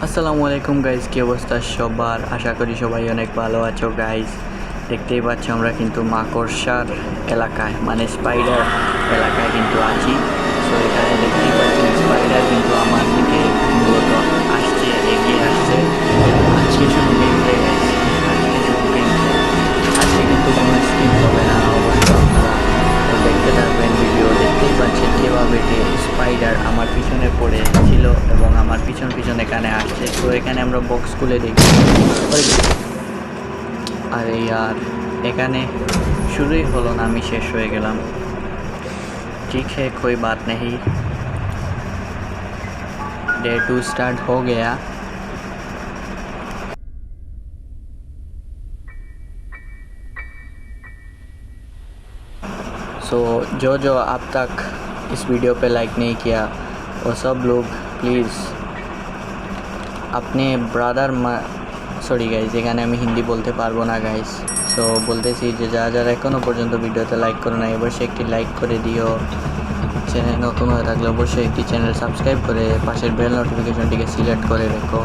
আসসালামু আলাইকুম গাইজ, কি অবস্থা সবার? আশা করি সবাই অনেক ভালো আছো গাইজ। দেখতেই পাচ্ছ আমরা কিন্তু মাকড়সার এলাকায় মানে স্পাইডার এলাকায় কিন্তু আছি। সো এখানে দেখতেই পাচ্ছেন স্পাইডার কিন্তু আমার দিকে মূলত আসছে, এগিয়ে আসছে। আজকে শুধু গেম প্লে গাইজ, আজকে শুধু গেম প্লে। আজকে কিন্তু কোনো স্কিপ হবে না, অবশ্য আপনারা তো দেখতে থাকবেন ভিডিও। দেখতেই পাচ্ছেন কীভাবে স্পাইডার আমার পিছনে পড়ে ছিল এবং আমার পিছন পিছন এখানে আসছে। তো এখানে আমরা বক্স খুলে দেখি, আরে यार এখানে শুরুই হলো না, আমি শেষ হয়ে গেলাম। ठीक है, कोई बात नहीं, डे 2 स्टार्ट हो गया। सो जो अब तक इस वीडियो पे लाइक नहीं किया वो सब लोग प्लीज़ अपने ब्रादर সরি গাইজ, এখানে আমি হিন্দি বলতে পারবো না গাইজ। সো বলতেছি যে যারা এখনও পর্যন্ত ভিডিওতে লাইক করো না, অবশ্যই একটি লাইক করে দিও। চ্যানেল নতুন হয়ে থাকলে অবশ্যই একটি চ্যানেল সাবস্ক্রাইব করে পাশের বেল নোটিফিকেশনটিকে সিলেক্ট করে রেখো,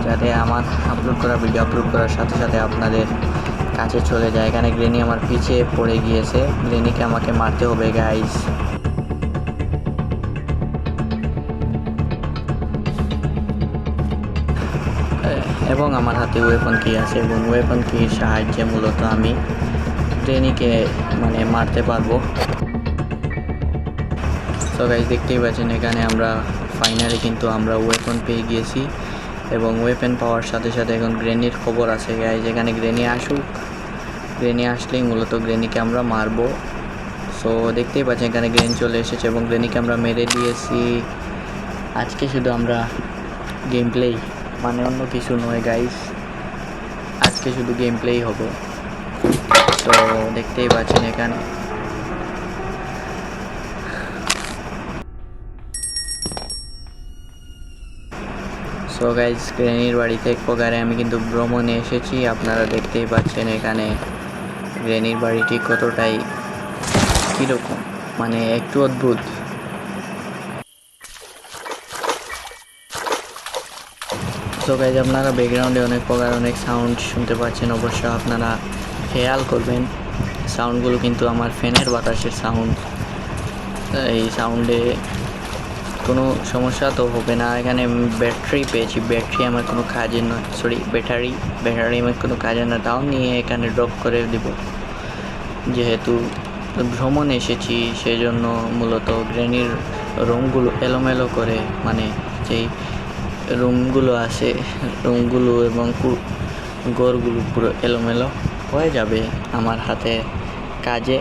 যাতে আমার আপলোড করা ভিডিও আপলোড করার সাথে সাথে আপনাদের কাছে চলে যায়। এখানে গ্রেনি আমার পিছিয়ে পড়ে গিয়েছে, গ্রেনিকে আমাকে মারতে হবে গাইজ। এবং আমার হাতে ওয়েপন কি আছে এবং ওয়েপন কির সাহায্যে মূলত আমি গ্রেনিকে মানে মারতে পারবো। তো গাইজ দেখতেই পাচ্ছেন এখানে আমরা ফাইনালি কিন্তু আমরা ওয়েপন পেয়ে গিয়েছি এবং ওয়েপন পাওয়ার সাথে সাথে এখন গ্রেনির খবর আছে গাইজ। এখানে গ্রেনি আসুক, গ্রেনি আসলেই মূলত গ্রেনিকে আমরা মারবো। সো দেখতেই পাচ্ছেন এখানে গ্রেনি চলে এসেছে এবং গ্রেনিকে আমরা মেরে দিয়েছি। আজকে শুধু আমরা গেম প্লেই, মানে অন্য কিছু নয় গাইস, আজকে শুধু গেম প্লেই হবে। তো দেখতেই পাচ্ছেন এখানে সো গাইস গ্রেনির বাড়িতে এক প্রকারে আমি কিন্তু ভ্রমণে এসেছি। আপনারা দেখতেই পাচ্ছেন এখানে গ্রেনির বাড়িটি কতটাই কীরকম, মানে একটু অদ্ভুত। তো গাইজ আপনারা ব্যাকগ্রাউন্ডে অনেক প্রকার অনেক সাউন্ড শুনতে পাচ্ছেন, অবশ্য আপনারা খেয়াল করবেন। সাউন্ডগুলো কিন্তু আমার ফ্যানের বাতাসের সাউন্ড। এই সাউন্ডে কোনো সমস্যা তো হবে না। এখানে ব্যাটারি পেয়েছি, ব্যাটারি আমার কোনো কাজের নয়, সরি ব্যাটারি আমার কোনো কাজের না, তাও নিয়ে এখানে ড্রপ করে দেব। যেহেতু ভ্রমণ এসেছি সেজন্য মূলত গ্রেনির রুমগুলো এলোমেলো করে, মানে যেই রুমগুলো আছে রুমগুলো এবং ঘরগুলো পুরো এলোমেলো হয়ে যাবে আমার হাতে কাজে।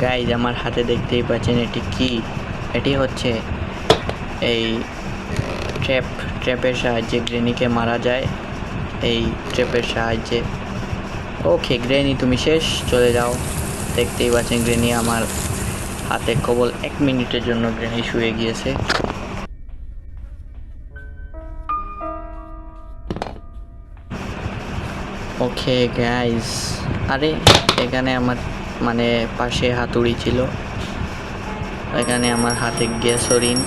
গাইজ আমার হাতে দেখতেই পাচ্ছেন এটি কি, এটি হচ্ছে এই ট্র্যাপের সাহায্যে গ্রেনিকে মারা যায়, এই ট্র্যাপের সাহায্যে। ওকে গ্রেনি তুমি শেষ, চলে যাও। দেখতেই পাচ্ছেন গ্রেনি আমার হাতে কেবল 1 মিনিটের জন্য গ্রেনি শুয়ে গিয়েছে। ওকে গাইস, আরে এখানে আমার মানে পাশে হাতুড়ি ছিল, এখানে আমার হাতে গ্যাসোরিন।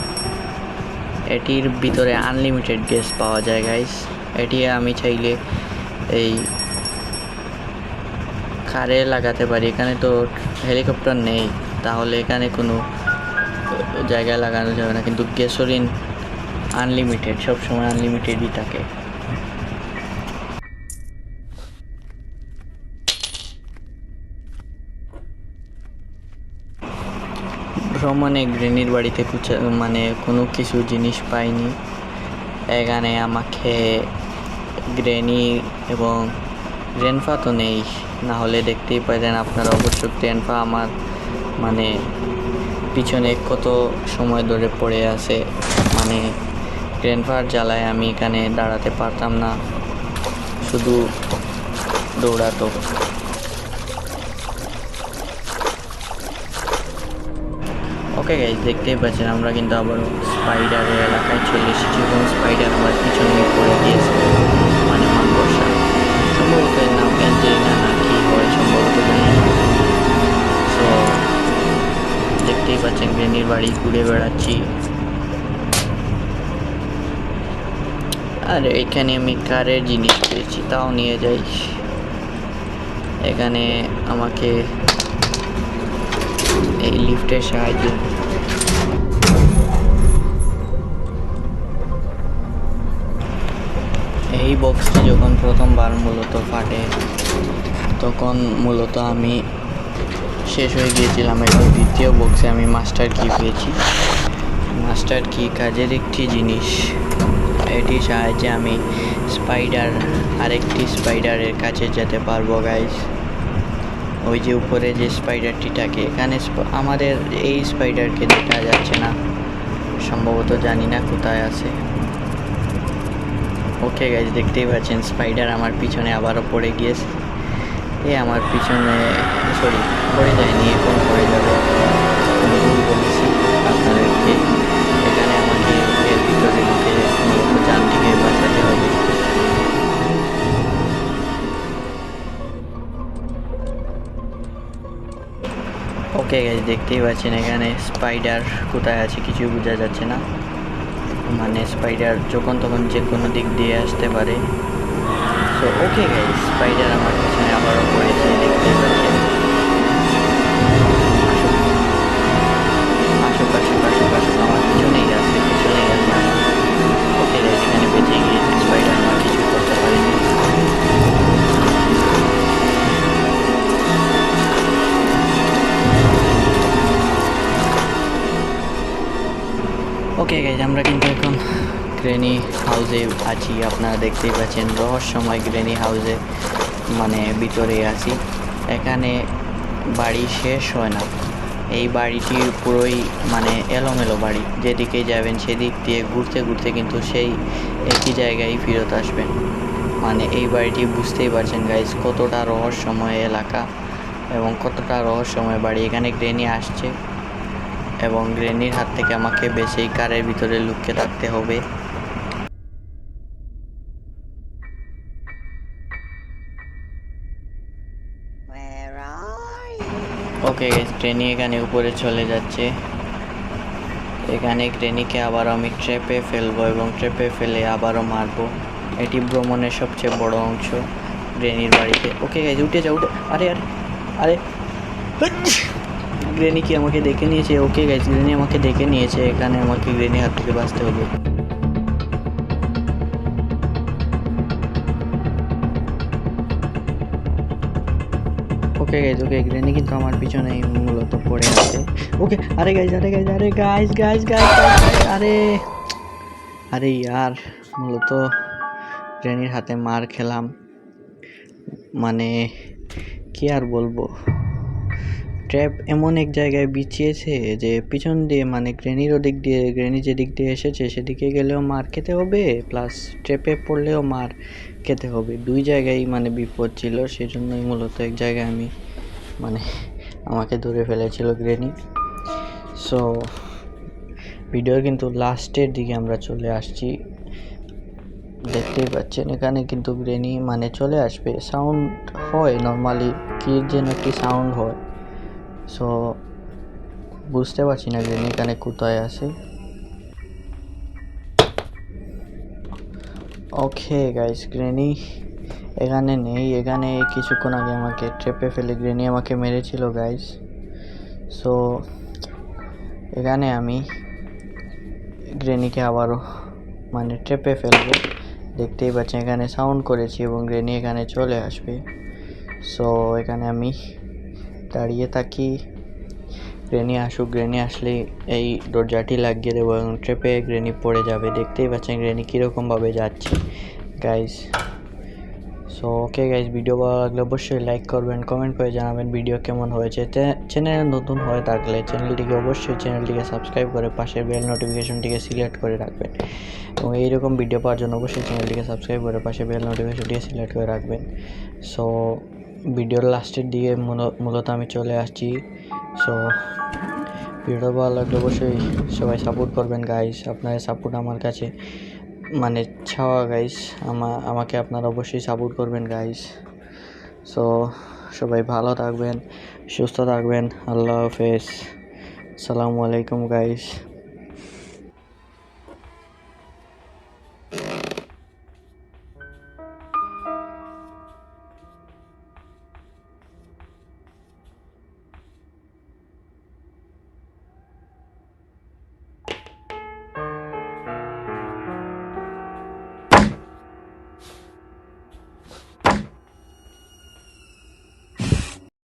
এটির ভিতরে আনলিমিটেড গ্যাস পাওয়া যায় গাইস। এটি আমি চাইলে এই কারে লাগাতে পারি। এখানে তো হেলিকপ্টার নেই, তাহলে এখানে কোনো জায়গায় লাগানো যাবে না, কিন্তু গ্যাসোরিন আনলিমিটেড, সবসময় আনলিমিটেডই থাকে। ভ্রমণে গ্রেনির বাড়িতে মানে কোনো কিছু জিনিস পাইনি। এখানে আমাকে গ্রেনি এবং গ্র্যান্ডপা তো নেই, না হলে দেখতেই পারেন আপনারা অবশ্য গ্র্যান্ডপা আমার মানে পিছনে কত সময় ধরে পড়ে আছে, মানে গ্র্যান্ডপার জ্বালায় আমি এখানে দাঁড়াতে পারতাম না, শুধু দৌড়াতো। ওকে গাইজ দেখতেই পাচ্ছেন আমরা কিন্তু আবারও স্পাইডারের এলাকায় চলে এসেছি এবং স্পাইডার আমার পিছনে পড়ে গিয়েছে, মানে মাকড়সা, সম্ভবত এর নাম অ্যাঞ্জেলিনা না কি হয় সম্ভবত জানি না। সো দেখতেই পাচ্ছেন গ্রেনির বাড়ি ঘুরে বেড়াচ্ছি। আর এখানে আমি কারের জিনিস পেয়েছি, তাও নিয়ে যাই। এখানে আমাকে এই লিফটের সাহায্যে এই বক্সটি যখন প্রথমবার মূলত ফাটে তখন মূলত আমি শেষ হয়ে গিয়েছিলাম। এবং দ্বিতীয় বক্সে আমি মাস্টার কি পেয়েছি। মাস্টার কি কাজের একটি জিনিস, এটির সাহায্যে আমি আরেকটি স্পাইডারের কাছে যেতে পারবো গাইস। ওই যে উপরে যে স্পাইডারটি থাকে, এখানে আমাদের এই স্পাইডারকে দেখা যাচ্ছে না, সম্ভবত জানি না কোথায় আছে। ওকে গাইস, দেখতেই পাচ্ছেন স্পাইডার আমার পিছনে আবারও পড়ে গিয়েছে। আমার পিছনে পড়ে যায়নি, এখন পড়ে যাবে। ভুল বলেছি আপনাদেরকে। এখানে আমাকে এর ভিতরে ঢুকে মূলত জানটিকে বাঁচাতে হবে। ওকে গাইস, দেখতেই পাচ্ছেন এখানে স্পাইডার কোথায় আছে কিছু বোঝা যাচ্ছে না। মানে স্পাইডার যখন তখন যে কোনো দিক দিয়ে আসতে পারে। সো ওকে গাইস, স্পাইডার আমার পিছনে আবারও পড়েছে, দেখতেই পাচ্ছেন। আসুক আসুক আসুক আসুক, আমার পিছনেই আছে আমার। ওকে গাইস, এখানে বেঁচে গিয়েছে স্পাইডার, আমার কিছু করতে পারেনি। ওকে গাইজ, আমরা কিন্তু এখন গ্রেনি হাউসে আছি। আপনারা দেখতেই পাচ্ছেন রহস্যময় গ্রেনি হাউসে মানে ভিতরে আছি। এখানে বাড়ি শেষ হয় না। এই বাড়িটি পুরোই মানে এলোমেলো বাড়ি, যেদিকে যাবেন সেদিক দিয়ে ঘুরতে ঘুরতে কিন্তু সেই একই জায়গায় ফেরত আসবেন। মানে এই বাড়িটি বুঝতেই পারছেন গাইজ কতটা রহস্যময় এলাকা এবং কতটা রহস্যময় বাড়ি। এখানে গ্রেনি আসছে এবং গ্রেনির হাত থেকে আমাকে বেশি কারের ভিতরে লুকিয়ে থাকতে হবে। ওকে গাইস, গ্রেনি এখানে উপরে চলে যাচ্ছে। এখানে গ্রেনিকে আবার আমি ট্র্যাপে ফেলবো এবং ট্র্যাপে ফেলে আবারও মারবো। এটি ভ্রমণের সবচেয়ে বড় অংশ গ্রেনির বাড়িতে। ওকে গাইস, উঠে যাও উঠে। আরে আরে আরে, গ্রেনি কি আমাকে দেখে নিয়েছে? ওকে গাইস, গ্রেনি আমাকে দেখে নিয়েছে। এখানে আমাকে গ্রেনি হাত থেকে বাঁচতে হবে। ওকে গাইজ, ওকে গ্রেনি কিন্তু আমার পিছনেই মূলত পড়ে আছে। ওকে, আরে গাইজ আরে গাইজ আরে গাইজ গাইজ গাইজ আরে আরে ইয়ার, মূলত গ্রেনির হাতে মার খেলাম। মানে কি আর বলবো, ট্র্যাপ এমন এক জায়গায় বিছিয়েছে যে পিছন দিয়ে মানে গ্রেনির ওদিক দিয়ে, গ্রেনি যেদিক দিয়ে এসেছে সেদিকে গেলেও মার খেতে হবে, প্লাস ট্র্যাপে পড়লেও মার খেতে হবে। দুই জায়গায় মানে বিপদ ছিল, সেই জন্যই মূলত এক জায়গায় আমি মানে আমাকে ধরে ফেলেছিল গ্রেনি। সো ভিডিওর কিন্তু লাস্টের দিকে আমরা চলে আসছি, দেখতেই পাচ্ছেন। এখানে কিন্তু গ্রেনি মানে চলে আসবে, সাউন্ড হয় নর্মালি, কি যেন একটি সাউন্ড হয়। সো বুঝতে পারছি না গ্রেনি এখানে কোথায় আছে। ওকে গাইস, গ্রেনি এখানে নেই। এখানে কিছুক্ষণ আগে আমাকে ট্রেপে ফেলে গ্রেনি আমাকে মেরেছিল গাইস। সো এখানে আমি গ্রেনিকে আবারও মানে ট্রেপে ফেলবো। দেখতেই পাচ্ছেন এখানে সাউন্ড করেছি এবং গ্রেনি এখানে চলে আসবে। সো এখানে আমি দাঁড়িয়ে থাকি, গ্রেনি আসুক। গ্রেনি আসলে এই দরজাটি লাগিয়ে দেবো এবং ট্রেপে গ্রেনি পড়ে যাবে। দেখতেই পাচ্ছেন গ্রেনি কীরকমভাবে যাচ্ছে guys. So okay guys, video ভালো লাগলে অবশ্যই লাইক করবেন, কমেন্ট করে জানাবেন ভিডিও কেমন হয়েছে। চ্যানেলে নতুন হয়ে থাকলে চ্যানেলটিকে সাবস্ক্রাইব করে পাশের বেল নোটিফিকেশনটিকে সিলেক্ট করে রাখবেন এবং এইরকম ভিডিও পাওয়ার জন্য অবশ্যই চ্যানেলটিকে সাবস্ক্রাইব করে পাশে বেল নোটিফিকেশনটিকে সিলেক্ট করে রাখবেন। সো ভিডিওর লাস্টের দিকে মূলত আমি চলে আসছি। সো ভিডিও ভালো লাগলে অবশ্যই সবাই সাপোর্ট করবেন গাইস। আপনাদের সাপোর্ট আমার কাছে মানে ছাওয়া গাইস, আমাকে আপনারা অবশ্যই সাপোর্ট করবেন গাইস। সো সবাই ভালো থাকবেন, সুস্থ থাকবেন। আল্লাহ হাফেজ। আসসালামু আলাইকুম গাইস।